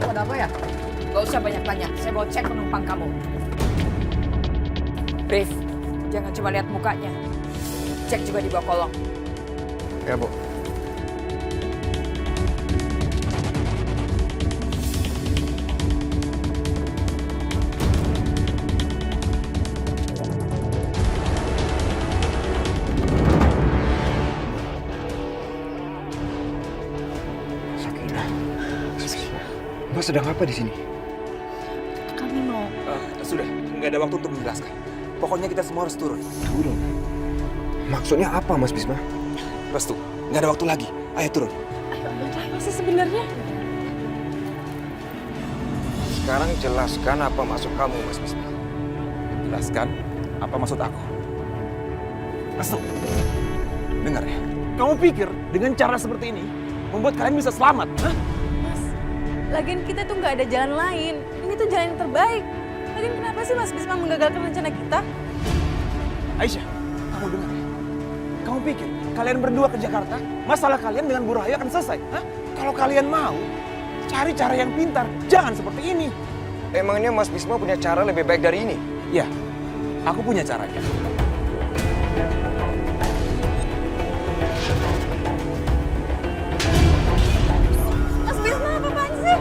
Kamu ada apa ya? Gak usah banyak tanya, saya mau cek penumpang kamu. Brief, jangan cuma lihat mukanya. Cek juga di bawah kolong. Ya, Bu. Sakinah. Mas sedang apa di sini? Kami mau. Sudah, nggak ada waktu untuk menjelaskan. Pokoknya kita semua harus turun. Turun. Maksudnya apa, Mas Bisma? Restu, nggak ada waktu lagi. Ayo turun. Ayo, apa sih sebenarnya? Sekarang jelaskan apa maksud kamu, Mas Bisma. Jelaskan apa maksud aku. Restu, dengar ya. Kamu pikir dengan cara seperti ini membuat kalian bisa selamat? Hah? Mas, lagian kita tuh nggak ada jalan lain. Ini tuh jalan yang terbaik. Lagian kenapa sih Mas Bisma menggagalkan rencana kita? Aisyah, kamu dengar ya. Kamu pikir kalian berdua ke Jakarta, masalah kalian dengan Bu Rahayu akan selesai? Hah? Kalau kalian mau, cari cara yang pintar. Jangan seperti ini. Emangnya Mas Bisma punya cara lebih baik dari ini? Ya, aku punya caranya. Mas Bisma apa-apaan sih?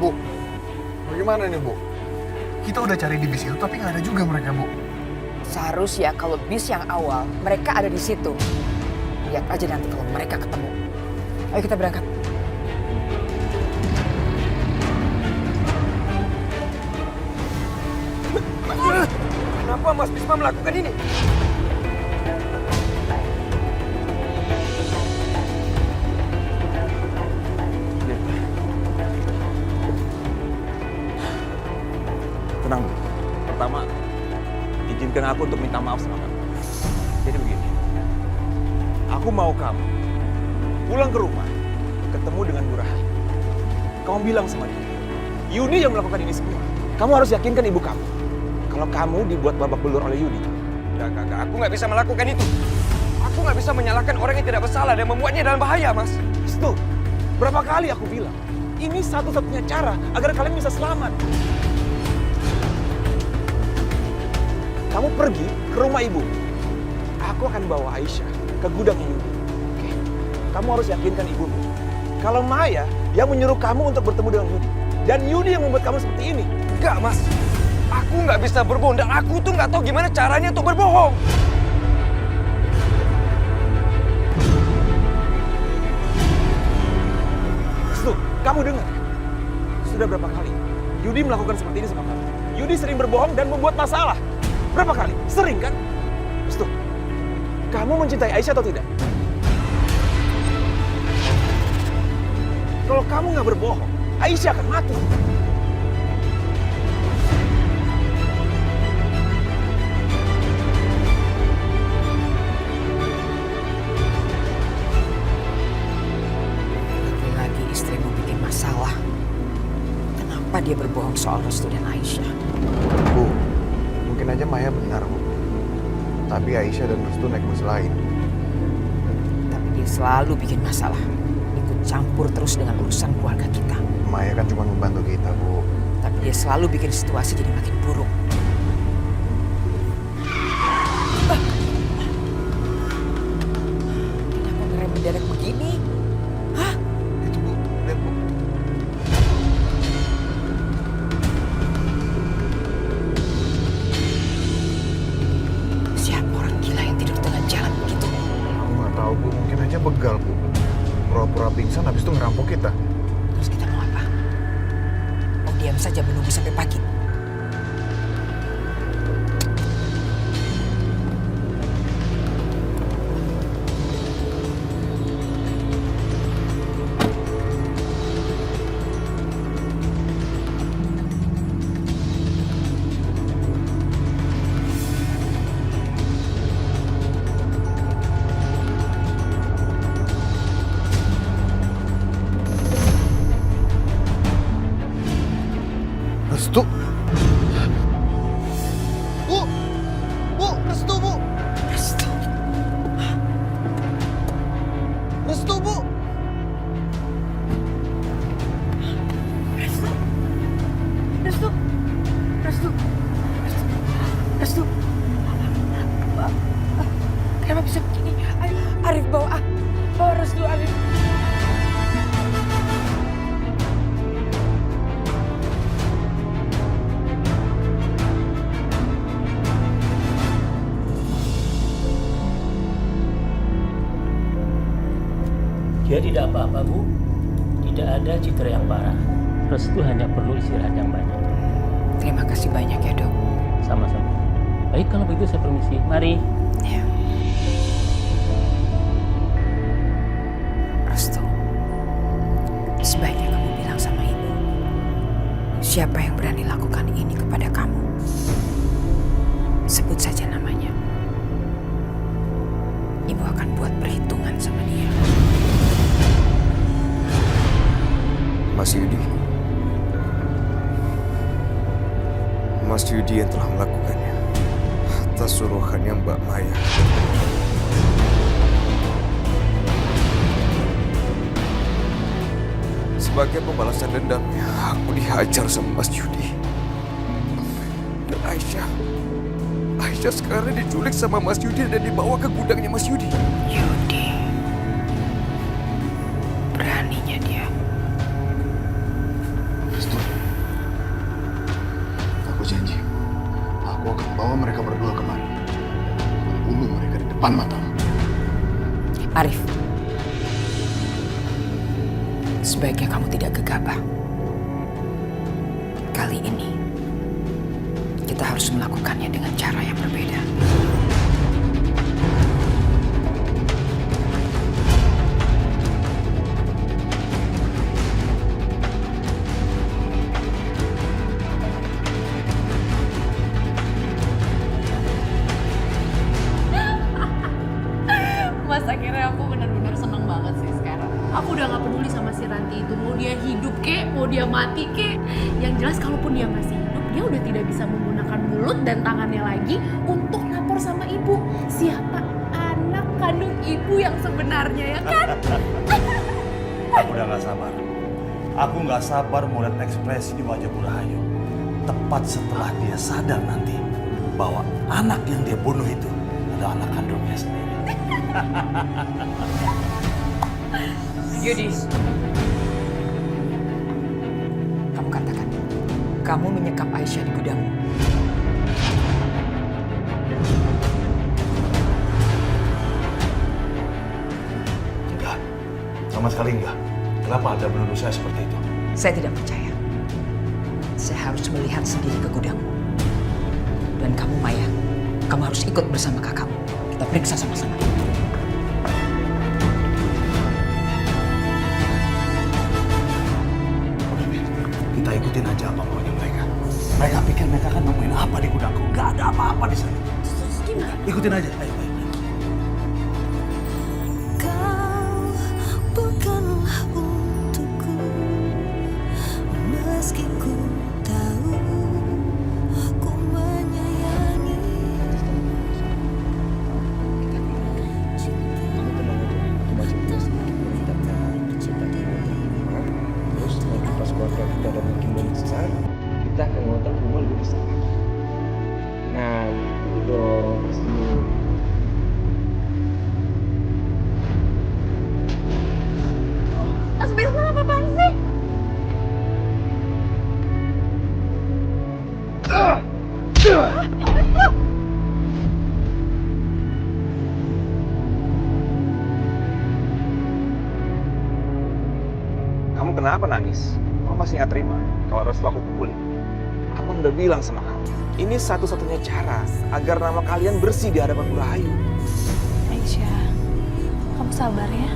Bu, bagaimana nih Bu? Kita udah cari di bis itu tapi nggak ada juga mereka Bu. Seharusnya kalau bis yang awal, mereka ada di situ. Lihat aja nanti kalau mereka ketemu. Ayo kita berangkat. Kenapa Mas Bisma melakukan ini? Tenang dulu. Pertama, izinkan aku untuk minta maaf sama kamu. Jadi begini, aku mau kamu pulang ke rumah, ketemu dengan Bu Rahayu. Kamu bilang sama dia, Yudi yang melakukan ini semua. Kamu harus yakinkan ibu kamu. Kalau kamu dibuat babak belur oleh Yudi. Enggak. Aku nggak bisa melakukan itu. Aku nggak bisa menyalahkan orang yang tidak bersalah dan membuatnya dalam bahaya, Mas. Itu, berapa kali aku bilang, ini satu-satunya cara agar kalian bisa selamat. Kamu pergi ke rumah ibu. Aku akan bawa Aisyah ke gudangnya Yudi. Oke? Kamu harus yakinkan ibumu. Kalau Maya yang menyuruh kamu untuk bertemu dengan Yudi. Dan Yudi yang membuat kamu seperti ini. Enggak, Mas. Aku nggak bisa berbohong dan aku tuh nggak tahu gimana caranya untuk berbohong. Restu, kamu dengar ya? Sudah berapa kali Yudi melakukan seperti ini sama kamu? Yudi sering berbohong dan membuat masalah. Berapa kali? Sering kan? Restu, kamu mencintai Aisyah atau tidak? Kalau kamu nggak berbohong, Aisyah akan mati. Lagi-lagi istrimu bikin masalah. Kenapa dia berbohong soal Restu dan Aisyah? Bu, mungkin aja Maya benar Bu. Tapi Aisyah dan Restu naik bus lain. Tapi dia selalu bikin masalah. Ikut campur terus dengan urusan keluarga kita. Maya kan cuma membantu kita Bu. Tapi dia selalu bikin situasi jadi makin buruk. Kenapa ngerem mendadak begini? Hah? Itu Bu, lihat Bu. Siapa orang gila yang tidur di tengah jalan begitu? Aku nggak tahu Bu, mungkin aja begal Bu. Pura-pura pingsan habis itu ngerampok kita. Terus kita mau apa? Mau diam saja menunggu sampai pagi? Restu. Kenapa bisa begini? Arif bawa Restu, Arif. Dia tidak apa-apa, Bu. Tidak ada cedera yang parah. Restu hanya perlu istirahat yang banyak. Terima kasih banyak ya, Dok. Sama-sama. Baik, kalau begitu saya permisi. Mari. Ya. Restu, sebaiknya kamu bilang sama ibu, siapa yang berani lakukan ini kepada kamu. Sebut saja namanya. Ibu akan buat perhitungan sama dia. Mas Yudi. Mas Yudi yang telah melakukannya atas suruhannya Mbak Maya. Sebagai pembalasan dendamnya, aku dihajar sama Mas Yudi. Dan Aisyah sekarang diculik sama Mas Yudi dan dibawa ke gudangnya Mas Yudi. Yudi, beraninya dia. Restu, aku janji, aku akan bawa mereka berdua kemari. Membunuh mereka di depan matamu. Arif, sebaiknya kamu tidak gegabah. Kali ini, kita harus melakukannya dengan cara yang berbeda. Mas, akhirnya aku benar-benar seneng banget sih sekarang. Aku udah gak peduli sama si Ranti itu. Mau dia hidup kek, mau dia mati kek. Yang jelas kalaupun dia masih hidup, dia udah tidak bisa menggunakan mulut dan tangannya lagi untuk lapor sama ibu. Siapa anak kandung ibu yang sebenarnya, ya kan? Aku udah gak sabar. Aku gak sabar mau lihat ekspresi di wajah Bu Rahayu. Tepat setelah dia sadar nanti bahwa anak yang dia bunuh itu adalah anak kandungnya sendiri. Yudi, kamu katakan, kamu menyekap Aisyah di gudangmu. Enggak, sama sekali enggak. Kenapa Anda menuduh saya seperti itu? Saya tidak percaya. Saya harus melihat sendiri ke gudangmu. Dan kamu, Maya, kamu harus ikut bersama kakakmu. Kita periksa sama-sama. Udah, Ben. Kita ikutin aja apa maunya mereka. Mereka pikir mereka kan nemuin apa di gudangku. Nggak ada apa-apa di sana. Udah, ikutin aja. Ayo, ayo. Kau bukanlah untukku, meski ku tahu ku menyayangi. Terus nanti pas keluarga kita ada mungkin lebih besar, kita akan ngontrak rumah lebih besar. Nah, itu dong. Mas Bisma apa-apaan sih? Kamu kenapa nangis? Kamu masih nggak terima kalau Restu aku pukulin? Aku udah bilang sama kamu, ini satu-satunya cara agar nama kalian bersih di hadapan Bu Rahayu. Aisyah, kamu sabar ya.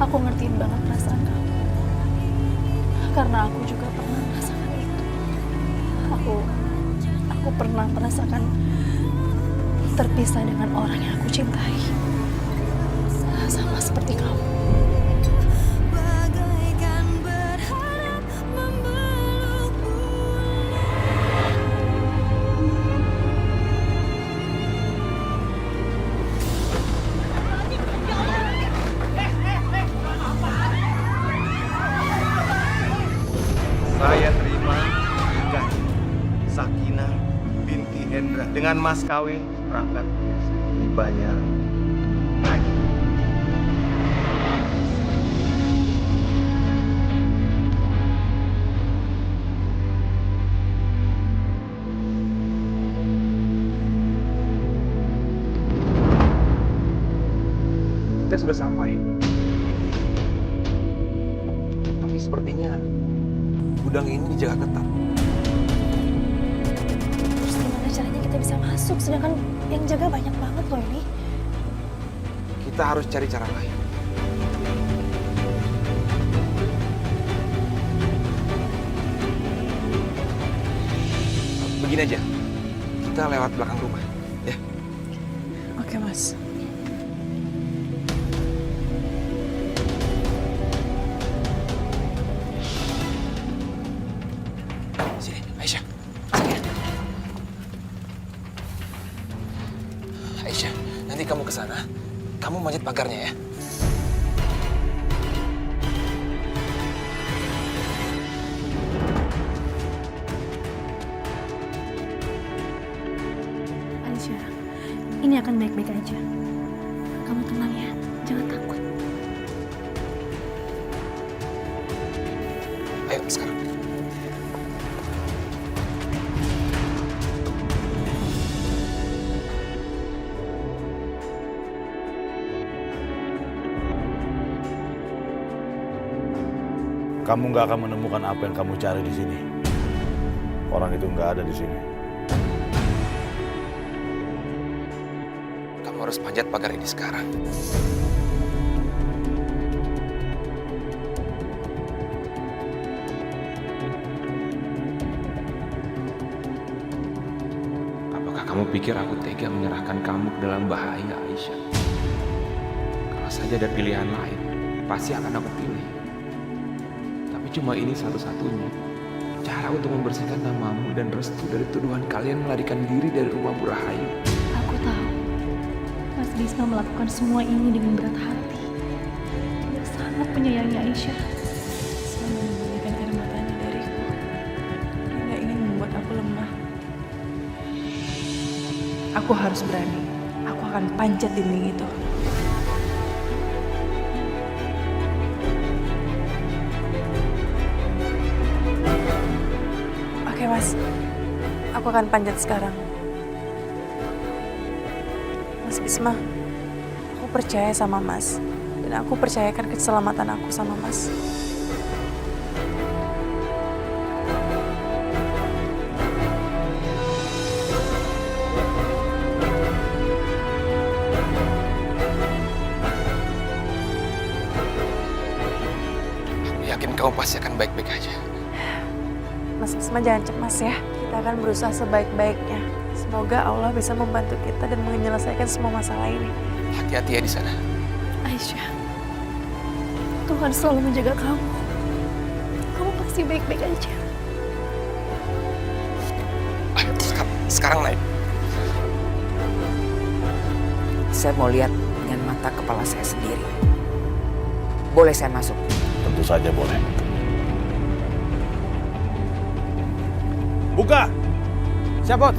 Aku ngertiin banget perasaan kamu. Karena aku juga pernah merasakan itu. Aku pernah merasakan terpisah dengan orang yang aku cintai. Sama seperti kamu. Bagaikan berharap memelukmu. Saya terima nikah Sakinah binti Hendra dengan mas kawin perangkat dibayar lagi. Kita sudah sampai. Tapi sepertinya gudang ini dijaga ketat. Terus gimana caranya kita bisa masuk? Sedangkan yang jaga banyak banget loh ini. Kita harus cari cara lain. Begini aja, kita lewat belakang rumah, ya. Oke, Mas. Sini, Aisyah. Sini. Aisyah, nanti kamu ke sana. Kamu manjat pagarnya ya. Aisyah, ini akan baik-baik aja. Kamu tenang ya, jangan takut. Ayo sekarang. Kamu nggak akan menemukan apa yang kamu cari di sini. Orang itu nggak ada di sini. Kamu harus panjat pagar ini sekarang. Apakah kamu pikir aku tega menyerahkan kamu ke dalam bahaya, Aisyah? Kalau saja ada pilihan lain, pasti akan aku pilih. Tapi cuma ini satu-satunya cara untuk membersihkan namamu dan restu dari tuduhan kalian melarikan diri dari rumah Bu Rahayu. Aku tahu, Mas Bisma melakukan semua ini dengan berat hati. Dia sangat menyayangi Aisyah. Selalu memberikan air matanya dariku. Dia nggak ingin membuat aku lemah. Aku harus berani. Aku akan panjat dinding itu. Oke, Mas. Aku akan panjat sekarang. Mas Bisma, aku percaya sama Mas. Dan aku percayakan keselamatan aku sama Mas. Aku yakin kamu pasti akan baik-baik aja. Mas Bisma jangan cemas ya. Kita akan berusaha sebaik-baiknya. Semoga Allah bisa membantu kita dan menyelesaikan semua masalah ini. Hati-hati ya di sana. Aisyah, Tuhan selalu menjaga kamu. Kamu pasti baik-baik aja. Ayo, sekarang naik. Saya mau lihat dengan mata kepala saya sendiri. Boleh saya masuk? Tentu saja boleh. Buka! Siap, Bos.